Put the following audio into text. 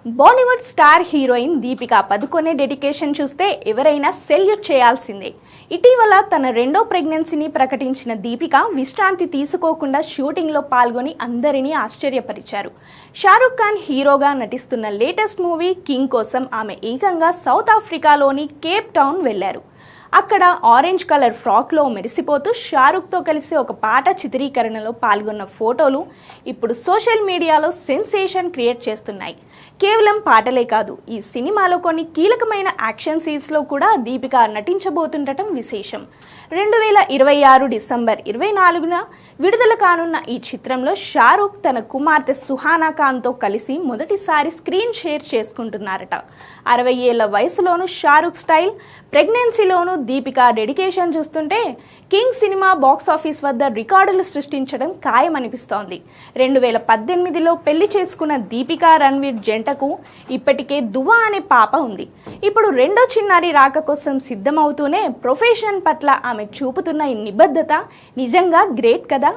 Bollywood star heroine Deepika Padukone dedication చూస్తే ఎవరైనా salute చేయాల్సిందే. ఇటీవల తన రెండో ప్రెగ్నెన్సీని ప్రకటించిన దీపిక విశ్రాంతి తీసుకోకుండా షూటింగ్లో పాల్గొని అందరినీ ఆశ్చర్యపరిచారు. షారుఖ్ ఖాన్ హీరోగా నటిస్తున్న లేటెస్ట్ మూవీ కింగ్ కోసం ఆమె ఏకంగా సౌత్ ఆఫ్రికాలోని కేప్ టౌన్ వెళ్లారు. అక్కడ ఆరెంజ్ కలర్ ఫ్రాక్లో మెరిసిపోతూ షారుఖ్తో కలిసి ఒక పాట చిత్రీకరణలో పాల్గొన్న ఫోటోలు ఇప్పుడు సోషల్ మీడియాలో సెన్సేషన్ క్రియేట్ చేస్తున్నాయి. కేవలం పాటలే కాదు, ఈ సినిమాలో కొన్ని కీలకమైన యాక్షన్ సీన్స్లో కూడా దీపిక నటించబోతుండటం విశేషం. 2026 డిసెంబర్ 24న విడుదల కానున్న ఈ చిత్రంలో షారుఖ్ తన కుమార్తె సుహానా ఖాన్తో కలిసి మొదటిసారి స్క్రీన్ షేర్ చేసుకుంటున్నారట. 60 ఏళ్ల వయసులోనూ షారుఖ్ స్టైల్, ప్రెగ్నెన్సీలోనూ దీపిక డెడికేషన్ చూస్తుంటే కింగ్ సినిమా బాక్సాఫీస్ వద్ద రికార్డులు సృష్టించడం ఖాయమనిపిస్తోంది. 2018లో పెళ్లి చేసుకున్న దీపికా రణ్వీర్ జంటకు ఇప్పటికే దువా అనే పాప ఉంది. ఇప్పుడు రెండో చిన్నారి రాక కోసం సిద్ధమవుతూనే ప్రొఫెషన్ పట్ల ఆమె చూపుతున్న ఈ నిబద్ధత నిజంగా గ్రేట్ కదా.